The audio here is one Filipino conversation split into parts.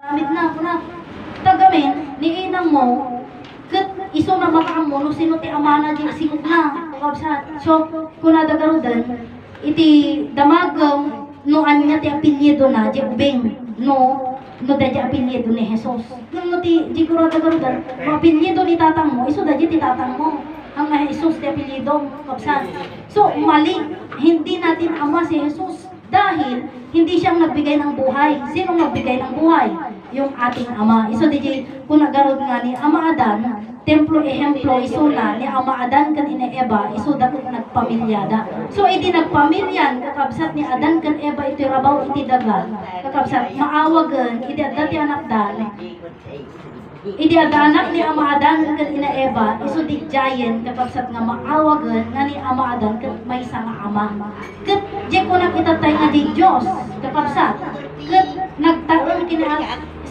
Amit na ako na. Tagamin, ni inang mo, kat iso na makaam mo, no sino ti amana di singog na. Kakabsat. So, kuna dagarudan, iti damagam, no anya ti apelyido na, di ubeng, no da di apelyido ni Jesus. No ti, di kura dagarudan, no apelyido ni tatang mo, iso da di ti tatang mo. Ang Jesus ti apelyido, kakabsat. So, mali, hindi natin ama si Jesus. Dahil, hindi siyang nagbigay ng buhay. Sino nagbigay ng buhay? Yung ating ama. Iso DJ, kung nagarod nga ni Ama Adan, templo ehemplo iso na ni Ama Adan kan ina Eva, iso dapat nagpamilyada. So, iti nagpamilyan, kakabsat ni Adan kan Eva, iti rabaw iti dagan. Kakabsat, maawagan, iti dati anak dan. Iti anak ni Ama Adan kan ina Eva, iso di giant, kakabsat nga maawagan na ni Ama Adan kan may isang ama. Kat, di ko nakitatay nga di Diyos, kakabsat. Kat, nagtaon kina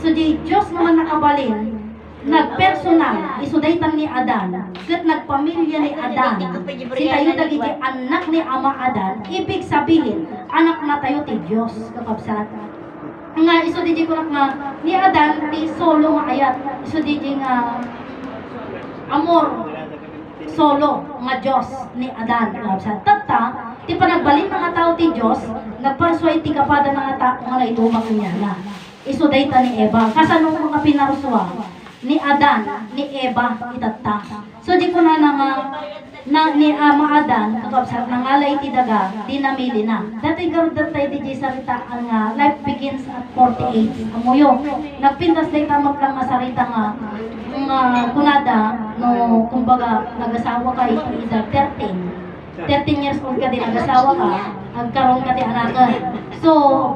so di Diyos naman nakabalin, nagpersonal, isudaytan ni Adan, kat nagpamilya ni Adan, si tayo dagiti anak ni Ama Adan, ibig sabihin, anak na tayo ti Diyos, kakabsat. Nga, iso di ko nga, ni Adan, ti solo nga ayat, iso di nga, amor, solo nga Diyos ni Adan, kakabsat. Tata, ti panagbalin mga tao ti Diyos, nagparsway ti kapada mga tao nga na itumang niya na. Iso dayta ni Eva. Kasanong mga pinaruswa ni Adan, ni Eva, itatta. So di ko na ni Ama Adan, kakabsat, nangalay ti daga, di namili na. Dati garod tayo di sarita ang life begins at 48. Amuyo, nagpintas day tamag lang nga sarita nga, kunada, no, kumbaga, nag-asawa ka iti edad 13. 13 years old ka din nag-asawa ka, nagkaroon ka din anakan. So,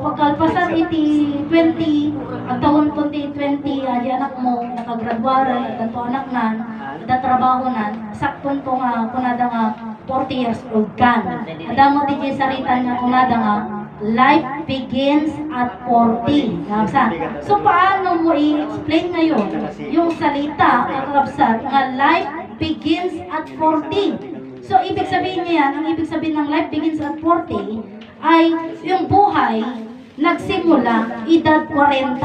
pagkalpasan iti 20, ang taon po ti 20, di anak mo, nakagraduara, dato anak nan, datrabaho nan, sakton to nga, kunada nga, 40 years old ka. Ada mo di sarita nga, kunada nga, life begins at 40. So, paano mo i-explain ngayon yung salita, kakabsat, nga life begins at 40? So, ibig sabihin niya yan, ang ibig sabihin ng life begins at 40 ay yung buhay nagsimula edad 40.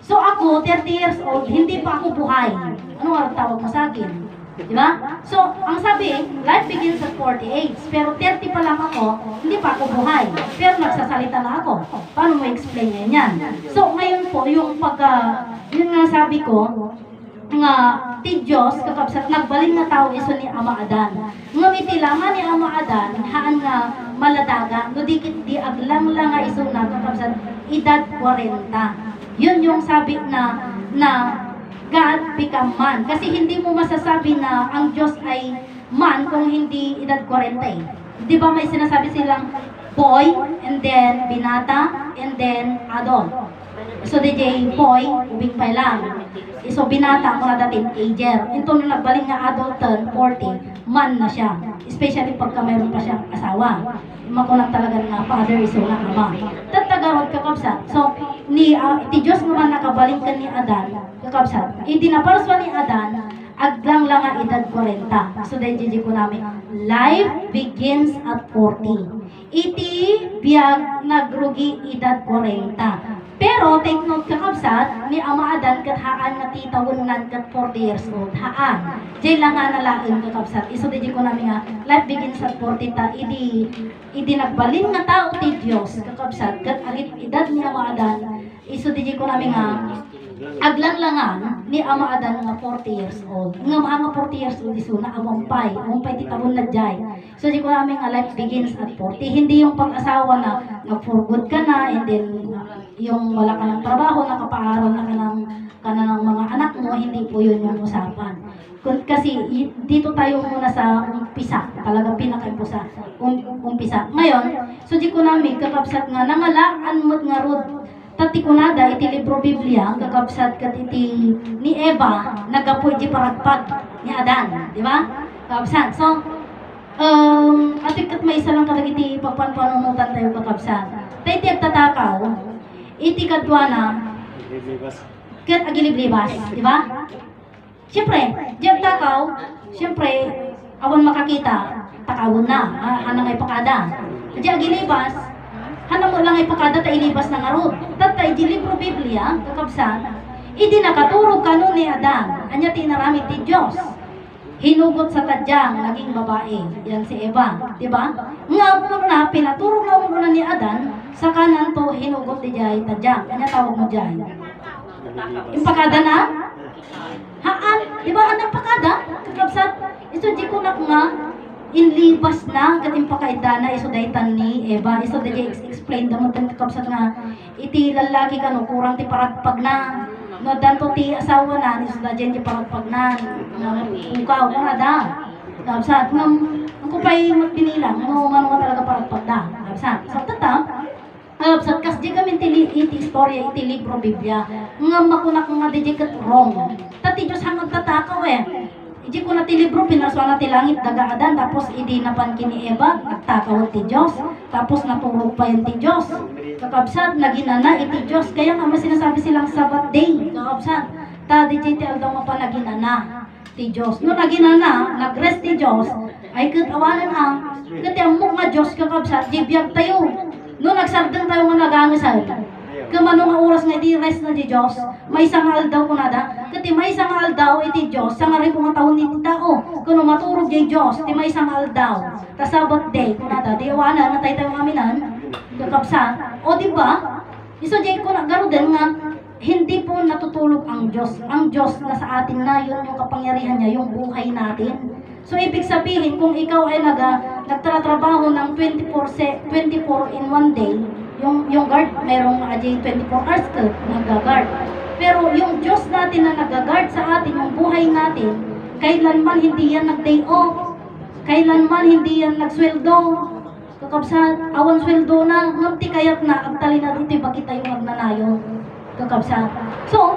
So, ako, 30 years old, hindi pa ako buhay. Ano nga tawag mo sa akin? Di ba? So, ang sabi, life begins at 48. Pero 30 pa lang ako, hindi pa ako buhay. Pero nagsasalita na ako. Paano mo explain niya yan? So, ngayon po, yung yun nga sabi ko, nga ti Diyos kakabsat nagbalin nga tao iso ni Ama Adan. Ngamiti lamang ni Ama Adan haan nga maladaga no dikit di aglang lang nga iso na kakabsat edad 40. Yun yung sabi na God become man. Kasi hindi mo masasabi na ang Diyos ay man kung hindi edad 40 eh. Di ba may sinasabi silang boy and then binata and then adult. So, DJ boy, ubing pa lang. So, binata ko na dati, teenager. Ito na nagbaling nga adult turn, 40, man na siya. Especially pagka mayroon pa siyang asawa. Makulang talaga nga, father is una ama. Tatagarod kakabsat. So, ti Diyos naman nakabaling ka ni Adan, kakabsat. Idinaparswa ni Adan, aglang lang nga edad 40. So, DJ ko namin, life begins at 40. Iti biyag nagrugi edad 40. Pero, take note kakabsat, ni Ama Adan kat haan nga titawunan kat 40 years old. Haan. Diyan lang nga nalain kakabsat. Iso di ko namin nga, life begins at 40 ta, idi nagbalin nga tao ti Diyos kakabsat. Kat alit edad ni Ama Adan, iso di ko namin nga, aglang-langan ni Ama Adan nga 40 years old. Nga mga 40 years old iso na awampay titawon na jay. So di ko namin nga life begins at 40. Hindi yung pag-asawa na nag-for good ka na and then yung wala ka ng trabaho, nakapaaral na ka na ng mga anak mo, hindi po yun yung usapan. Kasi dito tayo muna sa umpisa, talagang pinaka-umpisa. Ngayon, so di ko namin kakabsat nga, nangalaan mo't nga rod, tati kunada iti libro Biblia, kakabsat kat iti ni Eva, nagapoy di paragpag ni Adan, di ba? Kakabsat. So, atikat may isa lang kalag iti pagpanpanunutan tayo kakabsat. Tayo tiyak tatakaw, iti kadwana, kat agiliblibas, di ba? Siyempre, diyan takaw, siyempre, awan makakita, takawon na, hanang ay pakada. Diyan agilibas, hanam mo lang ipakada ta ilibas na nga rod. Tatay, di libro Biblia, kakabsat, idi nakaturog kanon ni Adan, anya tinaramid ti Diyos. Hinugot sa tadyang, naging babae, yan si Eva, di ba? Nga muna, pinaturog na muna ni Adan, sa kanan to, hinugot di Jay, tadyang, anya tawag mo Jay? Impakada na? Haan, di ba anak pakada? Kakabsat, ito di ko na nga, inlibas na, kat impakaida na, iso daytan ni Eva, iso di explain damot ang kakabsat nga, iti lalaki ka no, kurang ti paragpag na, no danto ti asawa na, iso da dyan di paragpag na, ukaw ko na da, kakabsat, ang kupay magpinilang, ano nga talaga paragpag da, kakabsat, sa tata, kakabsat, kas di kami iti istorya, iti libro Biblia, nga makunak nga di kat wrong, tati Diyos hanggang tatakaw Iji ko na ti libro, pinaswa na ti langit, dagaadan, tapos idi napankin ni Eva, nagtakaw ti Diyos, tapos naturog pa yun ti Diyos. Kakabsat, naginana iti Diyos, kaya nga may sinasabi silang Sabbath day, kakabsat, ta di ti aldaw nga pa naginana ti Diyos. No naginana, nagrest ti Diyos, ay katawanan kati amok nga Diyos, kakabsat, jibiyag tayo. No nagsardang tayo nga nagangasal, kamano nga oras nga iti rest na di Diyos, may isang aldaw ko nada, kati may isang aldaw iti Diyos, sa nga rin mga taon iti tao, kuno maturog di Diyos, ti may isang aldaw, ta Sabbath day, ko nada, di awana, natay tayo kaminan, kakabsa, o di ba? Iso di ko na garudan nga, hindi po natutulog ang Diyos na sa atin na, yun yung kapangyarihan niya, yung buhay natin. So, ibig sabihin, kung ikaw ay nagtatrabaho ng 24 in one day, yung guard, merong 24 hours ka, nag-guard. Pero yung Diyos natin na nag-guard sa atin, yung buhay natin, kailanman hindi yan nag-day off, kailanman hindi yan nagsweldo, kakabsat, awan sweldo na, ngamti kayat na, ang tali na dito, bakit tayo magnanayon, kakabsat. So,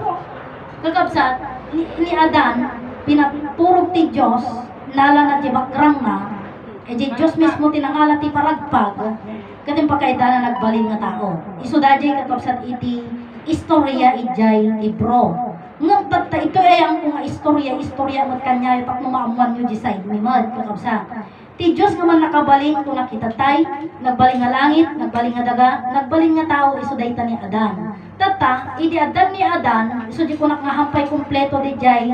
kakabsat, ni Adan, pinaturog ti Diyos, nala na di bakrang na, di Diyos mismo tinangala ti paragpag, kating pagkaita na nagbalin nga tao. Iso dajay kakabsat iti istorya ijay libro. Ngam tatta ito ay ang kung istorya mat kanya itak maamuan nyo di side mimad kakabsat. Ti Diyos nga man nakabalin kung nakita tay, nagbalin nga langit, nagbalin nga daga, nagbalin nga tao, iso dayta ni Adan. Tata, idi Adan ni Adan, iso di ko nakahampay kumpleto di jay,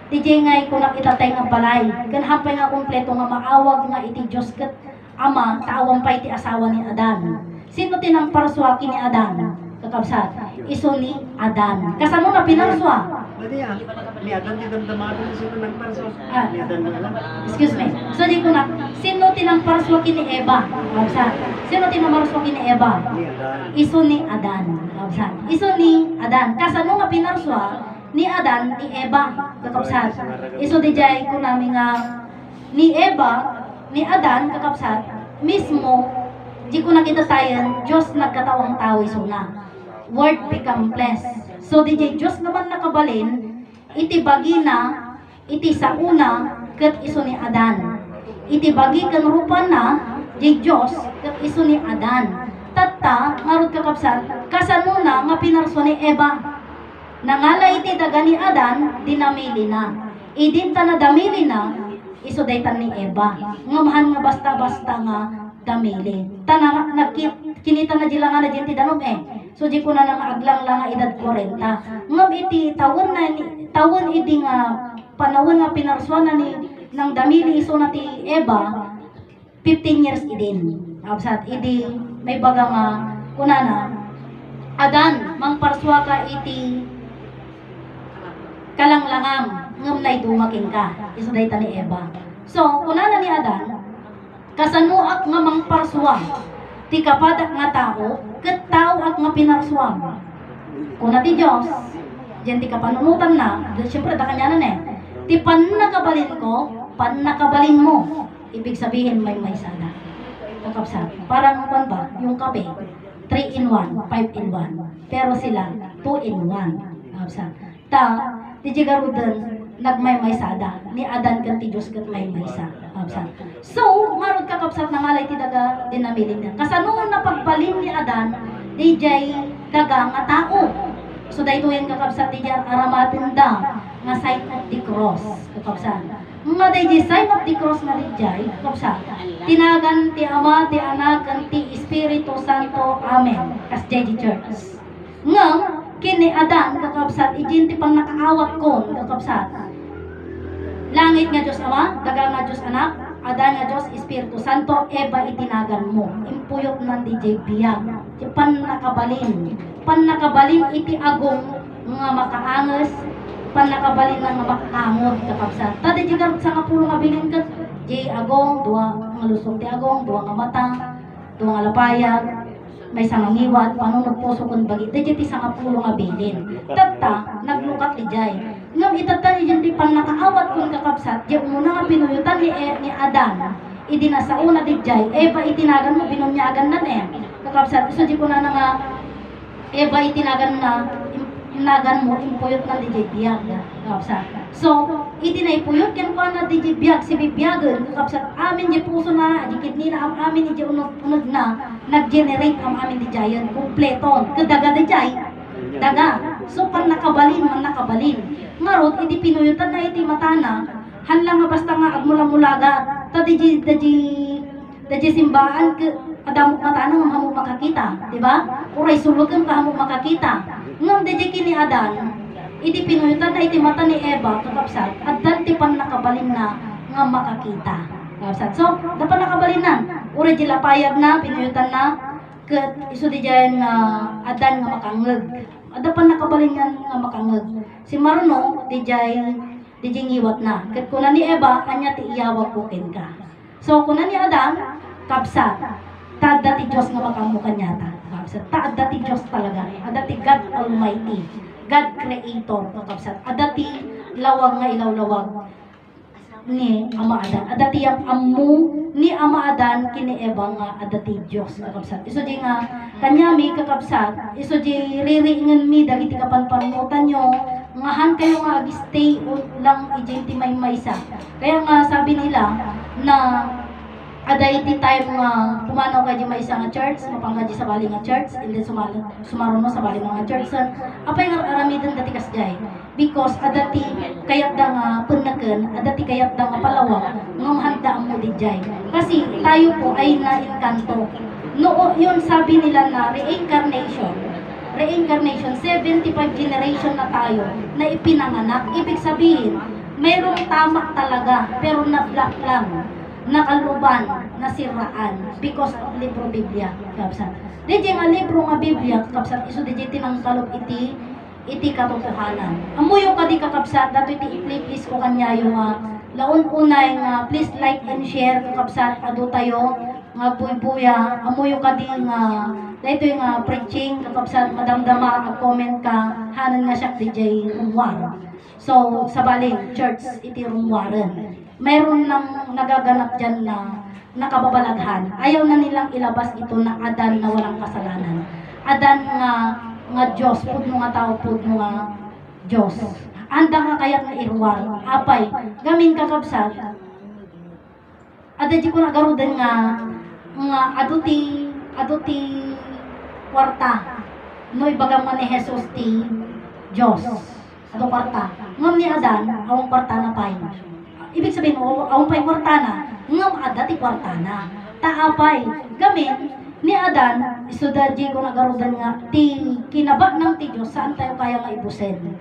di ngay kung nakitatay nga balay, kan hampay nga kumpleto nga maawag nga iti Diyos kat ama, taawang pa iti asawa ni Adan. Sino tinang parswaki ni Adan? Kakabsat, iso ni Adan. Kasano na pinarswa? Ni Adan di damdamado sino nang parswa. Ni Adan na lang. Excuse me. So di ko na, sino tinang parswaki ni Eva? Kakabsat. Sino tinang parswaki ni Eva? Ni Adan. Iso ni Adan. Kakabsat. Iso ni Adan. Kasano nga pinarswa ni Adan ni Eva? Kakabsat. Iso di jay ko namin nga ni Eva ni Adan, kakabsat, mismo, di ko nakita tayo, Diyos nagkatawang tao iso na. Word become flesh. So, di Diyos naman nakabalin, iti bagi na, iti sa una, kat iso ni Adan. Iti bagi kan rupa na, di Diyos, kat iso ni Adan. Tata, marot kakabsat, kasano na, nga pinarswa ni Eva. Nangala iti daga ni Adan, dinamili na. Idinta na damili na, iso daytan ni Eva. Ngamahan nga basta-basta nga damili. Tana kinita na jila nga na dyan ti danom So di ko na nang aglang lang nga edad 40. Ngam iti tawon idi nga panawon nga pinarswa na ni nang damili iso na ti Eva 15 years idin. Absat idi may baga nga kunana Adan mang parswa ka iti kalanglangam ngam nay dumaking ka iso dayta ni Eva. So kunana ni Adan kasanuak nga mang parswa ti kapadak nga tao ket tao ak nga pinarswam kuna ti Dios diyan ti kapanunutan na syempre ta kanyanan ti pannakabalin ko pannakabalin mo ibig sabihin may sada kakabsat parang kwan ba yung kape 3 in 1 5 in 1 pero sila 2 in 1 kakabsat ta ti jigarudan nagmay-maysada ni Adan ken ti Dios ket may-maysa kakabsat. So marod kakabsat na ngalay ti daga dinamiling niya. Kasano na pagbalin ni Adan DJ daga nga tao. So daytoy kakabsat ti jar aramaten da nga sign of the cross kakabsat. Nga di sign of the cross nga dijay, kapsa. Tinagan ti Ama, ti Anak, kan ti Espiritu Santo. Amen. As JG Church. Nga, kini Adan, kakabsat, ijin ti pang nakaawat ko, kakabsat. Langit nga Diyos Ama, daga nga Diyos Anak, Adan nga Diyos Espiritu Santo, eba itinagan mo. Impuyok ng DJ biyag. Ti pan nakabalin iti agong nga makaanges, pan nakabalin nga makakamot, kakabsat. Tadi jigar sa nga pulo nga bilin ka, J agong, duwa nga lusog ti agong, duwa nga mata, duwa nga lapayag, may sangangiwat, panunod puso kung bagi, di ti nga pulo nga bilin. Tata, naglukat ti Jay. Ngam itata ni di pan nakaawat kung kakabsat, di umuna nga pinuyutan ni Adan, idinasa una di Jay, eba itinagan mo, binunyagan na kakabsat, iso di ko na nga, eba itinagan na, inagan mo, impuyot na di Jay biyag, kakabsat. So, itinaipuyot, yan ko na di Jay biyag, si bibiyagan, kakabsat, amin di puso na, di kidni na, amin di unod na, nag-generate ang amin di Jayan, kumpleto, kadaga di Jay, daga. So, pag nakabalin, man nakabalin. Marot, iti pinuyutan na iti matana, hanlang nga basta nga agmula-mulaga, ta di simbaan, adamok matana nga hamok makakita, di ba? Uray sulog nga hamok makakita. Ngam di kini Adan, iti pinuyutan na iti mata ni Eva, kakapsat, at danti pang nakabalin na nga makakita. Kakapsat. So, dapat nakabalin na. Uray di lapayag na, pinuyutan na, ket iso di dyan Adan nga makangeg. Ada pa nakabalin nga makangeg. Si Maruno di ngiwat na. Ket kuna ni Eva anya ti iyawag kukin ka. So kuna ni Adan kapsat. Tada ti Dios nga makamukan nyata. Kapsat. Tada ti Dios talaga. Ada ti God Almighty. God Creator kapsat. Ada ti lawag nga ilawlawag ni Ama Adan. Ada ti amu ni Ama Adan kini Eva nga ada ti Dios kakabsat. Iso di nga kanyami kakabsat, iso di ririingan mi dagiti kapanpanutan nyo, ngahan kayo nga stay lang ijenti may maysa. Kaya nga sabi nila na ada iti time nga pumanaw ka di maysa nga church, mapangga sa bali nga church, and then sumaruno sa bali nga church. Apay nga aramidan dati kasjay. Because adati kayat da nga punaken, adati kayat da nga palawak, ngam handa mo di jay. Kasi tayo po ay na-inkanto. No, yun sabi nila na reincarnation, 75 generation na tayo na ipinanganak. Ibig sabihin, mayroong tamak talaga, pero na-black lang, nakaluban, nasiraan, because of libro Biblia, kapsat. Di nga libro nga Biblia, kapsat, iso di tinangkalog iti katotohanan. Amuyo ka di kakabsat, dato iti i-please ko kanya yung laun-unay nga please like and share kakabsat, ado tayo nga buy-buya, amuyo ka di nga dito yung preaching kakabsat, madamdama, comment ka, hanan nga siya di jay rumwar. So, sa baling church, iti rumwaran. Mayroon nang nagaganap dyan na nakababalaghan. Ayaw na nilang ilabas ito na Adan na walang kasalanan. Adan nga Diyos, pudno nga tao, pudno nga Diyos. Anda nga kayat nga irwal, apay, gamin kakabsat. Ada di ko nagarudan nga aduti kwarta. No ibagam nga ni Jesus ti Diyos. Ado kwarta. Ngam ni Adan, awang kwarta na pay. Ibig sabihin mo, awang pay kwarta na, ngam ada ti kwarta na. Taapay, gamin, ni Adan, isudaji ko nagarudan nga, ti kinabag ng ti Diyos, saan tayo kaya nga ibusen?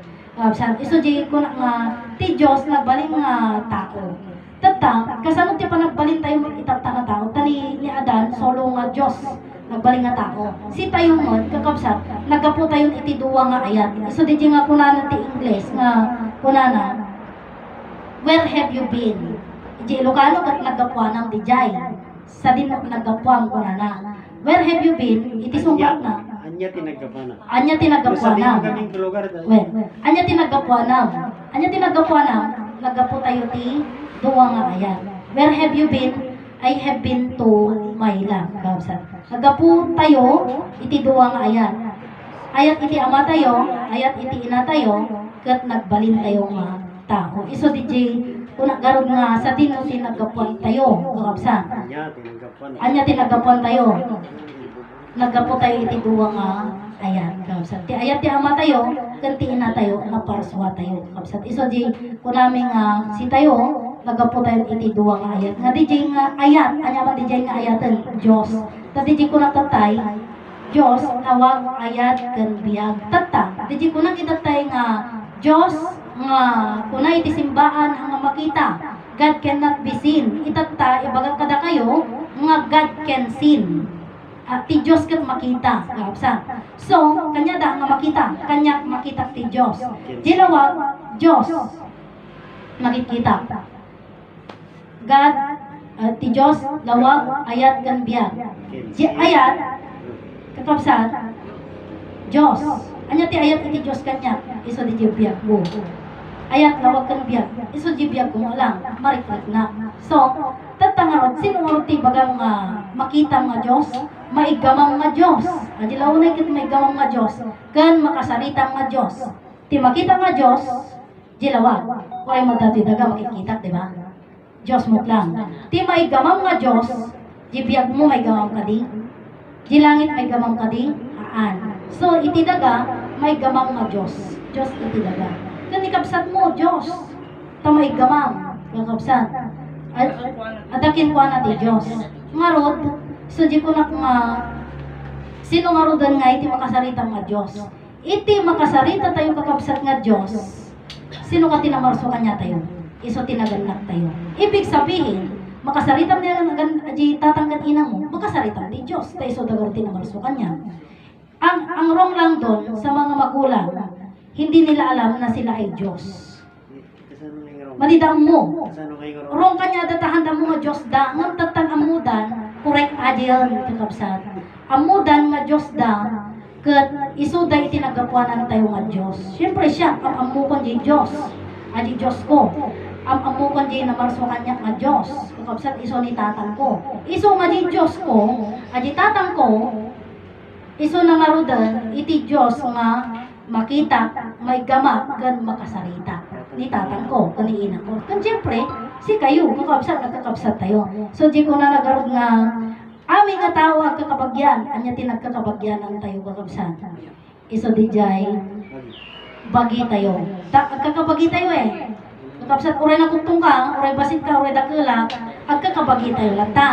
Isudaji ko na nga, ti Diyos, nagbaling nga tao. Tata, kasano ti pa nagbaling tayo itata na tao, tani ni Adan, solo nga Diyos, nagbaling nga tao. Si tayo mo, kakabsat, nagapo tayo iti duwa nga ayat. Isudaji nga kunana ti English, nga kunana, where have you been? Iji Ilocano kat nagapuan ng dijay. Sa din nagapuan kunana. Where have you been? Iti sungkat na. Anya tinaggapuana. Anya tinaggapuana. Well, anya tinaggapuana. Anya tinaggapuana. Nagapo tayo ti duwa nga ayat. Where have you been? I have been to Mayla. Nagapo tayo iti duwa nga ayat. Ayat iti ama tayo, ayat iti ina tayo, ket nagbalin tayo nga tao. Iso DJ kuna garod nga sa dino tinaggapuan tayo, kakabsan. Anya tinaggapuan tayo. Naggapo tayo iti duwa nga ayat, kakabsan. Ti ayat ti ama tayo, ken ti ina tayo, naparswa tayo, kakabsan. Iso di kunami nga si tayo, nagaputan iti duwa nga ayat. Nga DJ nga ayat, anya man DJ nga ayatan, Diyos. Ta DJ ko natatay, Diyos, tawag ayat kan biyag. Tata, DJ ko nakitatay nga Diyos, nga kuna iti simbaan nga makita. God cannot be seen. Itata, ibagat kada kayo, nga God can seen. At ti Diyos kat makita. So, kanya da nga makita. Kanya makita ti Diyos. Ginawag, Diyos. Makikita. God, ti Diyos, lawag, ayat, kan biyag. Ayat, kakabsat, Diyos. Anya ti ayat iti Diyos kanya. Iso di biyag mo. Ayat, lawag, kan biyag. Iso di biyag mo lang. Mariklik na. So, tatangarot, sino nga ti bagang makita nga Diyos? Maigamang nga Diyos. Adi launay kit maigamang nga Diyos. Kan makasarita nga Diyos. Ti makita nga Diyos, dilawag. Kuray madati daga makikita, di ba? Diyos mo lang. Ti maigamang nga Diyos, di biyag mo maigamang ka di. Di langit maigamang ka di. Haan. So, iti daga, maigamang nga Diyos. Diyos iti daga. Kan ikabsat mo, Diyos. Ta maigamang. Kakabsat. Adakin ko na ti Diyos. Ngarod, so di ko na nga, sino nga rodan nga iti makasarita nga Diyos. Iti makasarita tayo kakabsat nga Diyos. Sino ka tinamarso kanya tayo? Iso tinaganak tayo. Ibig sabihin, makasarita niya nga tatanggat ina mo, makasarita ti Diyos. Tayo so dagar tinamarso kanya. Ang wrong lang doon sa mga magulang, hindi nila alam na sila ay Diyos. Malidang mo. Rong kanya datahan mo nga Diyos da, ngam tatang amudan, correct adil kakabsat. Amudan nga Diyos da, kat isuda itinagapuanan tayo nga Diyos. Siyempre siya, ang amukon di Diyos. Adi Diyos ko. Ang amukon di namarso kanya nga Diyos. Kakabsat iso ni tatang ko. Iso nga di Diyos ko, adi tatang ko, iso na marudan, iti Diyos nga makita, may gama, gan makasarita. Ni tatang ko, kaniina ko. Kan siyempre, si kayo, kakabsat, nagkakabsat tayo. So, di ko na nagarod nga, aming nga tao ang kakabagyan, anya tinagkakabagyanan tayo kakabsat. Iso di jay, bagi tayo. Agkakabagi tayo eh. Kakabsat, uray nakutong ka, uray basit ka, uray dakila, agkakabagi tayo lata.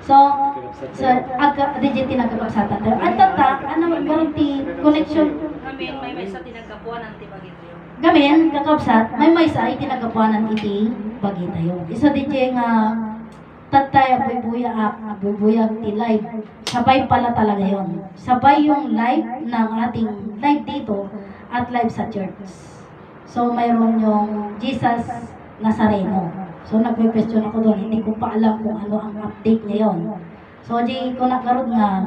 So, digit tinagkakabsatan tayo. At tata, ano garanti connection? May sa tinagkapuan ang tibagin tayo. Gamin, kakabsat, may sa ay tinagapuanan iti bagi tayo. Isa di nga tatay bubuya ti live. Sabay pala talaga yon. Sabay yung live ng ating live dito at live sa church. So mayroon yung Jesus Nazareno. So nagpe-question ako doon, hindi ko pa alam kung ano ang update niya yon. So di ko nagkaroon nga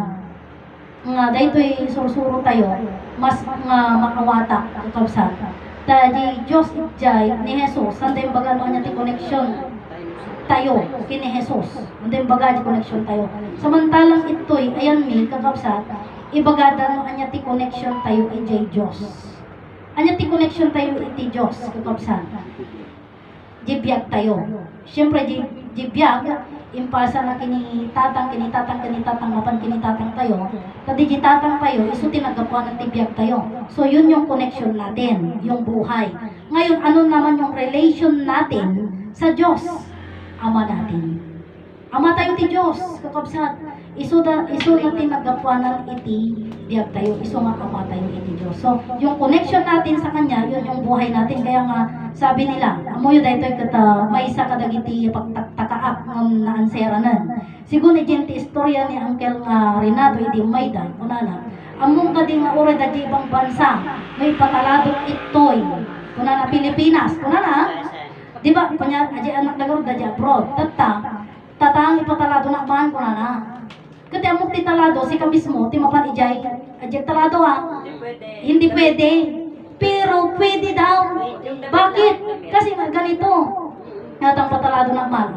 daytoy surusuro tayo, mas nga makawatak kakabsat. Di Diyos itjay ni Jesus, sanday baga no niya ti connection tayo kini Jesus. Sanday baga di connection tayo. Samantalang itoy ayan mi kakabsat, ibagada no anya ti connection tayo iti Diyos. Anya ti connection tayo iti Diyos kakabsat. Jibiyag tayo. Siyempre jibiyag impasa na kinitatang mapan kinitatang tayo. Kadi gitatang tayo, iso tinagapuan ng tibiyag tayo. So yun yung connection natin, yung buhay. Ngayon, ano naman yung relation natin sa Diyos? Ama natin. Ama tayo ti Diyos, kakabsat. Iso na tinagapuan iti biyag tayo, iso nga ama tayo iti Diyos. So, yung connection natin sa Kanya, yun yung buhay natin. Kaya nga, sabi nila, amoy daytoy kata may isa kadagiti pagtakaak ng naanseranan. Sigun iti istorya ni Uncle Renato iti Maydan, kunana. Among kading nga ura dati ibang bansa, may pataladong itoy. Kunana Pilipinas, kunana. Di ba, kanya aji anak nagaro dati abroad. Tatang ipatalado na man kunana. Kati amok ti talado si mismo ti mapan ijay. Aji talado Hindi pwede. Pero pwede daw. Bakit? Kasi ganito. Natang patalado na man.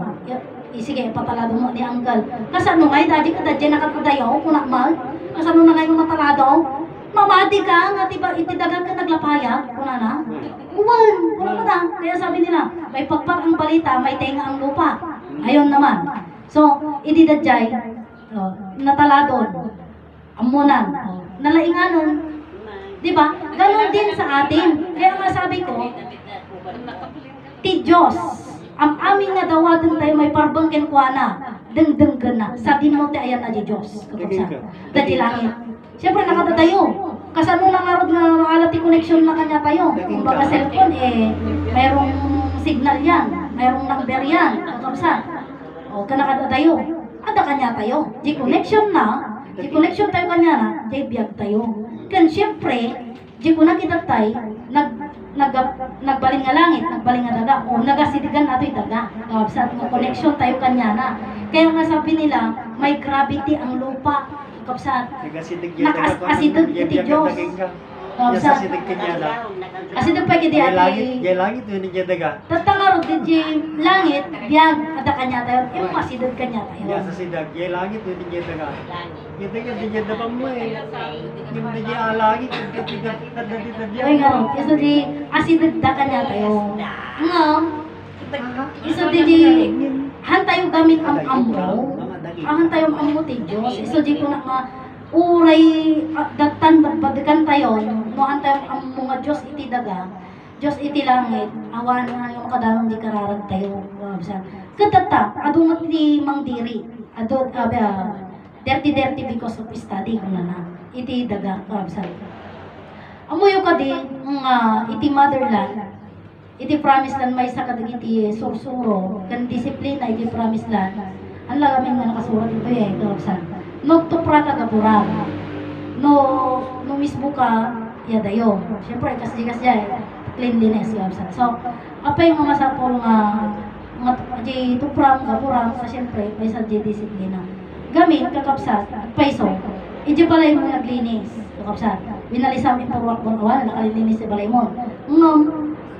Sige, patalado mo ni Anggal. Kasano nga, dadi ka dadi nakatudayaw kung nakmal. Kasano na nga yung matalado? Mamadi ka, nga tiba, itidagan ka naglapaya. Kuna na? Kuwan, kuna mo na. Kaya sabi nila, may pagpag ang balita, may tenga ang lupa. Ayon naman. So, ididadjay, nataladon, amunan, nalainganon. Diba? Ganon din sa atin. Kaya nga sabi ko, ti Diyos, Am amin nga dawadan tayo may parbangken kuana. Dengdenggan na. Sa dinmo ti ayan na di Diyos. Kakabsat. Dadi langit. Siyempre nakatatayo. Kasano lang arod nga maalat ti connection na kanya tayo. Kung baga cellphone mayroong signal yan. Mayroong number yan. Kakabsat. O kanakatatayo. Ada kanya tayo. Di connection na. Di connection tayo kanya na. Di biyag tayo. Kan siyempre, di ko nakita tayo, nagbaling nga langit, nagbaling nga daga, o nagasidigan nato yung daga. Sa connection tayo kanya na. Kaya nga sabi nila, may gravity ang lupa. Kapsat, nakasidig iti Diyos. Kapsat, Asidig kanya na. asidig pa kiti ati. Gaya langit yun yung daga. Tatangarod di langit, biyag, ada kanya tayo, yung pasidig kanya tayo. Gaya sa sidag, gaya langit yun yung daga. Yung daga, di dyan dapat mo eh. Yung di dyan alangit, yung katigat, Ay nga, isa di asidig da kanya tayo. Nga, isa di hantayo gamit ang amo. Ang hantayo ang amo ti Diyos. Isa di ko na nga, uray datan badikan tayo, no hantayo ang mga Diyos iti daga. Diyos iti langit, awan nga yung makadamang di kararag tayo. Katata, adungat ti mangdiri. Adot, dirty because of study kung na iti daga. Amuyo ka di, iti motherland, iti promised land may sa kadag iti sursuro, kan disiplina iti promised land. Ang lagamin nga nakasurat ito no tupra ka gapura. No mismo ka yadayo. Siyempre, kasi cleanliness. So, apa yung mga masapol nga di tupra gapura, sa siyempre, may sa di disiplina. Gamit, kakapsat, paiso, iti balay mo naglinis. Kakapsat, binalisam ipurwak mo awan, nakalilinis si balay mo.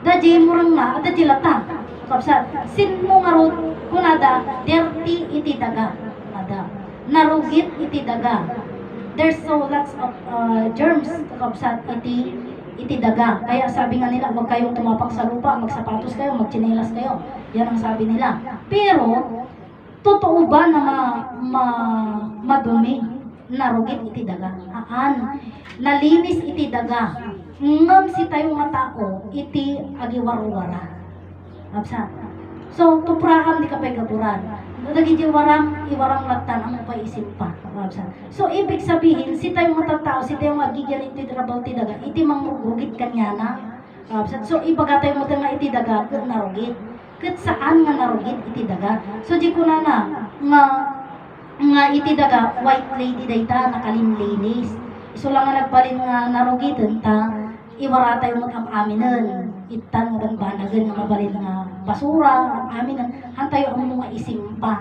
Daji murang na, at daji lata. Kakapsat, sin mo nga root, kunada, dirty iti daga. Kunada, narugit iti daga. There's so lots of germs, kakapsat, iti daga. Kaya sabi nga nila, huwag kayong tumapak sa lupa, magsapatos kayo, magtsinelas kayo. Yan ang sabi nila. Pero, totoo ba na madumi? Narugit iti daga. Nalinis iti daga. Ngam si tayong matao, iti agiwarwara. Absa. So, tupraan di kapay gaburan. Naging iwarang latan ang paisip pa. Absa. So, ibig sabihin, si tayong matatao, si tayong agigyan iti trabaho ti daga, iti mangrugit kanya na. Absa. So, ibaga tayong nga iti daga, narugit. Kat saan nga narugit iti daga. So di ko na nga iti daga white lady dayta nakalinlinis. So lang nga nagbalin nga narugitan ta iwara tayo mag-amaminan. Itan nga banagan nga mabalin nga basura, amaminan. Hantayo ang mga isimpa.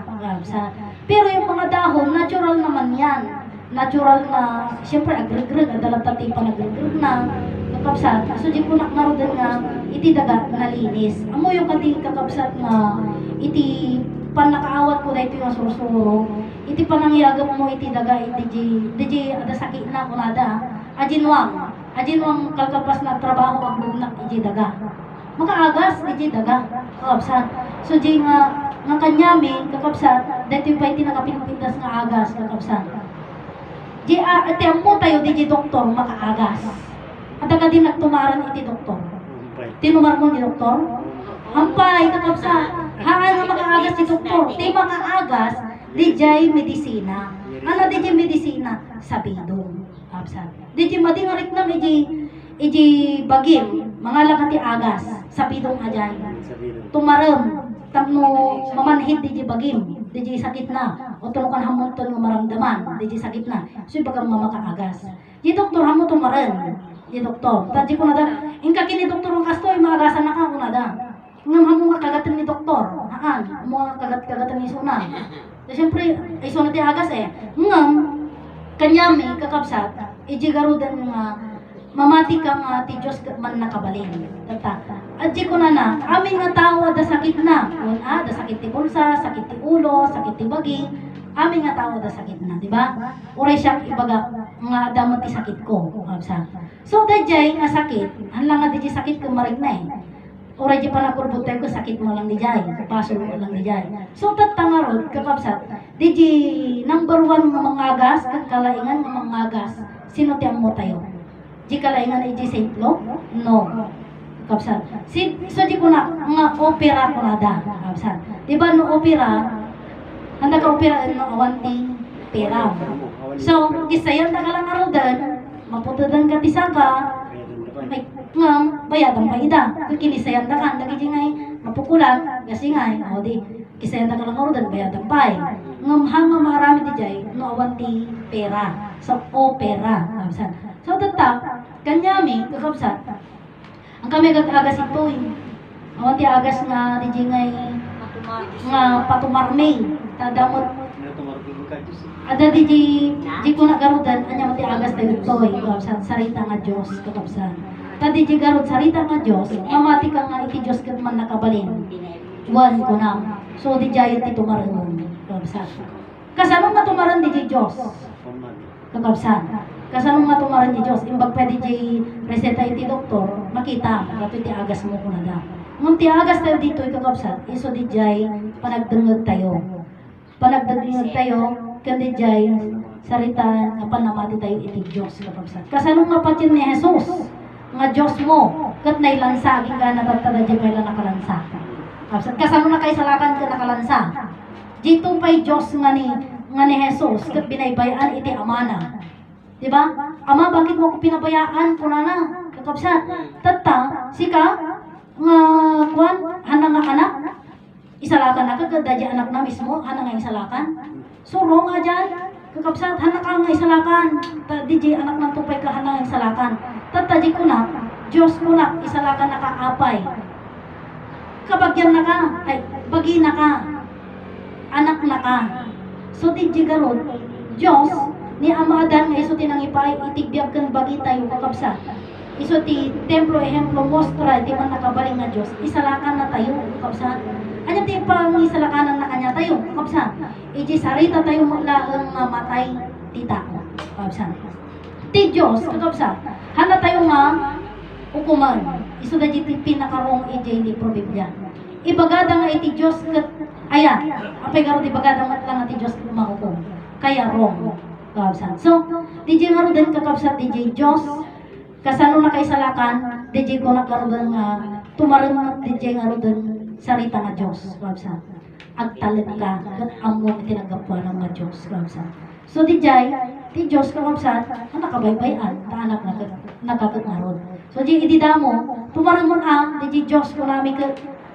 Pero yung mga dahon, natural naman yan. Natural na, siyempre agregreg, adalatati pa nagregreg na. Kakapsat, so di ko naknarodan nga iti daga nalinis. Amo yung kating kakapsat nga iti panakaawat ko na ito yung sursuro, iti panangyagam mo iti daga iti ada sakit na kunada. Ajinwang kalkapas na trabaho aglugnak iti daga. Makaagas iti daga. Kakapsat. So di nga kanyami kakapsat, dito pa iti nakapinpintas nga agas kakapsat. Di ati mo tayo di doktor makaagas. At agad din nagtumaran iti doktor. Tinumar mo ni doktor? Hampay, kakapsa. Haan nga makaagas ti doktor. Di makaagas, di jay medisina. Ano di jay medisina? Sabidong. Kapsa. Di jay madingarik na iji bagim. Mga lakati agas. Sabidong ajay. Tumarem. Tamno mamanhid di jay bagim. Di jay sakit na. O tulukan hamunton nga maramdaman. Di jay sakit na. So ibagang mamakaagas. Di doktor hamo tumaran. Di doktor. Tadi ko na da, ingka kini doktor ang kastoy, maagasan na ka ko na da. Ngam hamo nga kagatan ni doktor. Haan, mo nga kagatan ni sunan. So, siyempre, ay sunat yung agas Ngam, kanyami, kakabsat, ijigarudan nga, mamati ka nga ti Diyos man nakabalin. Tata. At di ko na, amin nga tao da sakit na. Da sakit ti bulsa, sakit ti ulo, sakit ti bagi. Amin nga tao da sakit na, di ba? Uray siya ibaga nga damot ti sakit ko. So dajay nga sakit, hanlang nga di sakit ko marig na Uray di pa nakurbot tayo ko sakit mo lang di jay, paso mo lang di jay. So tatangarod kakapsat, di number 1 nga mga agas, kalaingan nga mga agas, sino tiyang mo tayo? Di kalaingan iji St. Luke? No. kapsan. So di ko na, nga opera ko na da, kapsan. Di ba no opera, handa ka opera no awanting pera. So, isayan na ka lang araw dan, maputudan ka tisaga, may ngam, bayadan pa ida. Kung kinisayan na ka, lagi ngay, mapukulan, kasi ngay, o di, kisayan na ka lang araw dan, bayadan pa eh. Ngam hanga marami di jay, no awanting pera. So, opera, kapsan. So, tata, kanyami, kakapsan, ang kami gag-agas ito eh. Awan ti agas nga di ngay nga patumarme. Tadamot ada di ko nagarudan anya mati agas tayo ito eh. Kakapsan, sarita nga Diyos, kakapsan. Tadi di garud sarita nga Diyos, mamati ka nga iti Diyos kat man nakabalin. Wan ko na. So di jayat ti tumaron, kakapsan. Kasanong nga tumaron di Diyos? Kakapsan. Kasanong nga tumaran di Diyos, imbag pwede di reseta iti doktor, makita, kato iti agas mo ko na da. Nung ti agas tayo dito, ikakapsat, iso di jay, panagdungag tayo. Panagdungag tayo, kandi jay, sarita, panamati tayo iti Diyos, ikakapsat. Kasanong nga patin ni Jesus, nga Diyos mo, kat nailansa, aging ka natatala di pala nakalansa. Kapsat, kasanong na kayo salakan ka nakalansa. Dito pa'y Diyos nga ni Jesus, kat binaybayan iti amana. Diba? Ama, bakit mo ako pinabayaan? Kuna na, kakapsat. Tata, sika, nga, kuwan, hanang nga anak. Isalakan na, kagadaji anak na mismo, hanang nga isalakan. Suro nga dyan, kakapsat, hanang ka nga isalakan. Di anak ng tupay ka, hanang nga isalakan. Tata, di ko na, Diyos ko na, isalakan na kaapay. Kabagyan na ka, ay, bagi na ka. Anak na ka. So, di garod, Diyos, ni Amadan nga iso tinangipay itigbiag kan bagi tayo kakabsa. Iso ti templo ehemplo mostra di man nakabaling nga Dios. Isalakan na tayo kakabsa. Anya ti pang isalakanan na kanya tayo kakabsa. Iji sarita tayo laeng matay ti tao kakabsa. Ti Dios kakabsa. Hana tayo nga ukuman. Iso da ti pinakarong iji ni Probiblia. Ibagada nga iti Dios ket aya. Apay garo ti bagada nga lang ti Dios mahukom. Kaya wrong. Kakabsat. So, DJ nga rin din kakabsat DJ Diyos, kasano na kaisalakan, DJ ko nagkaroon nga, tumarin na DJ nga rin din, sarita nga Diyos, kakabsat. Agtalit ka, kat among tinagapwa ng mga Diyos, kakabsat. So, DJ, di Diyos kakabsat, ang nakabaybayan, taanak na nagkakot nga rin. So, DJ, idida mo, tumarin mo na, DJ Diyos ko namin,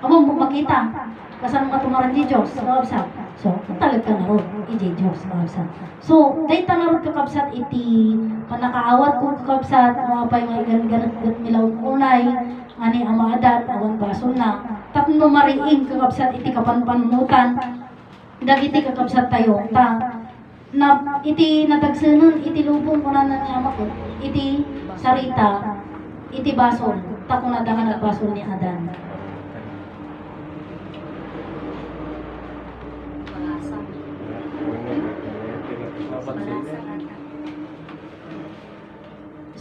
among makita, kasano nga tumarin di Diyos, kakabsat. So, talag ka na ron, iti Diyos, kakabsat. So, dahil ka na ron kakabsat, iti panakaawat ko kakabsat, mga pa'y mga igan-ganat milaw unay, nga ni Amadan, awan bason na, tapno mariing kakabsat, iti kapanpanunutan, dagiti kakabsat tayo, na iti natagsanon, iti lubong ko na nangyama ko, iti sarita, iti bason, tako na dangan at bason ni Adan.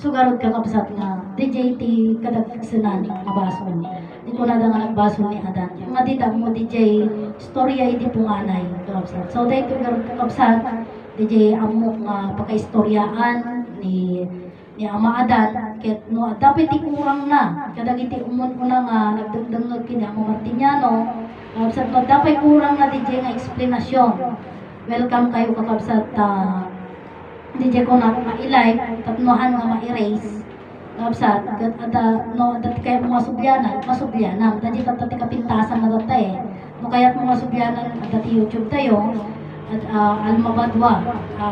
Sugarod ka kapsat na DJ ti kadagsanan nga bason. Di ko na nga nagbason ni Adan. Nga dita mo DJ storya iti punganay kapsat. So dahil ko garod ka kapsat DJ amok nga pagkaistoryaan ni Ama Adan ket no dapat ti kurang na kadag iti umon ko na nga nagdagdangag kini Ama Martiniano kapsat no dapat kurang na DJ nga eksplanasyon. Welcome kayo kakabsat DJ ko na ma-i-live, tapnohan nga ma-erase. Kapsat, no, dati kaya mga subyanan, dati dati kapintasan na dati eh. No, kaya mga subyanan, dati YouTube tayo, at Almabadwa,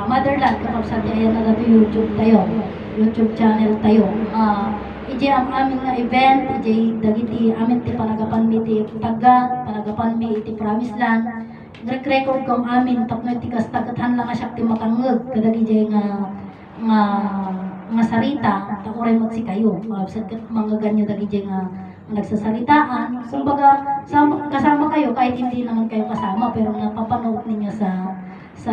Motherland, kapsat, ayan na dati YouTube tayo, YouTube channel tayo. Iji ang amin nga event, iji dagiti amin ti panagapan mi ti Taga, panagapan mi iti Promised Land, record kong amin tapno iti kastagatan lang asyak ti makangeg kadag iji nga sarita takuray mo si kayo mabsat ket mga ganyo dagi iji nga nagsasaritaan kumbaga kasama kayo kahit hindi naman kayo kasama pero napapanood ninyo sa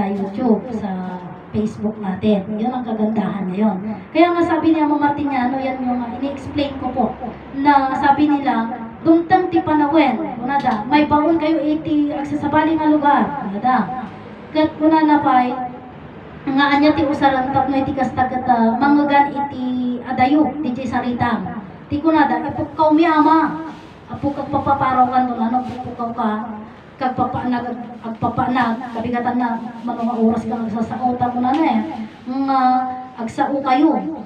YouTube sa Facebook natin. Yun ang kagandahan ngayon. Kaya nga sabi niya Ama Martiniano, yan yung ini-explain ko po, na sabi nila, dumtang ti panawen, unada, may baon kayo iti agsasabali nga lugar, unada. Kat unana pa'y, nga anya ti usaran tapno iti kastagat manggagan iti adayo, iti saritang. Ti kunada ipukaw mi ama. Apo kag papaparaw kan nun ano pupukaw ka kag agpapanag kabigatan na mga oras ka nagsasauta mo na mga agsao kayo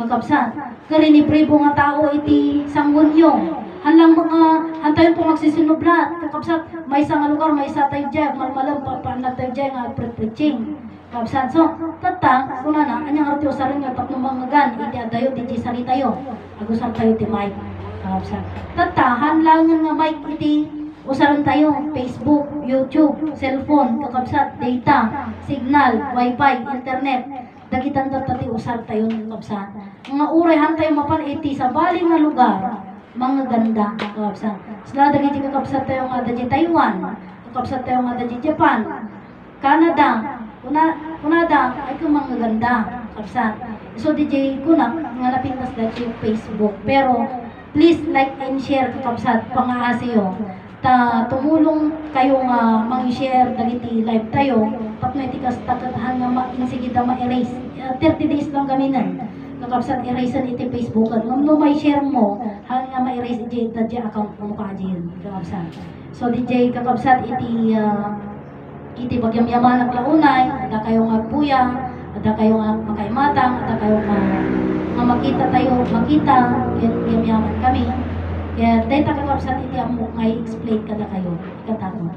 kakabsat kari ni prebo nga tao iti sangunyo hanlang mga hantayon po magsisinublat kakabsat may isa nga lugar may isa tayo dyan malmalang papanag tayo dyan nga preaching kakabsat so tatang kuna na anyang arti usarin nga tapno mga gan iti adayo iti salita yo agusar tayo ti mic kakabsat tatahan lang nga mic iti usaran tayo, Facebook, YouTube, cellphone, kakabsat, data, signal, wifi, internet. Dagitan tatati usar tayo ng kakabsat. Mga urayhan tayo mapaniti sa baling na lugar, mga ganda, kakabsat. Sila dagiti kakabsat tayo nga daji Taiwan, kakabsat tayo nga daji Japan, Canada, kunada, ay kung mga ganda, kakabsat. So DJ kunak, nga napintas daji Facebook. Pero, please like and share kakabsat, pangaasiyo. Tumulong kayo nga mang-share dagiti live tayo tapno iti kastakatahan nga insigida ma-erase 30 days lang gaminan kakabsat erasean iti Facebook no may share mo hanggang nga ma-erase iti account mo kaajin kakabsat so DJ kakabsat iti bagyam-yaman launay ada kayo nga buya ada kayo nga makaimatang ada kayo nga makita yaman kami kaya dahil kakabsat iti amo nga i-explain kada kayo, ikatapon.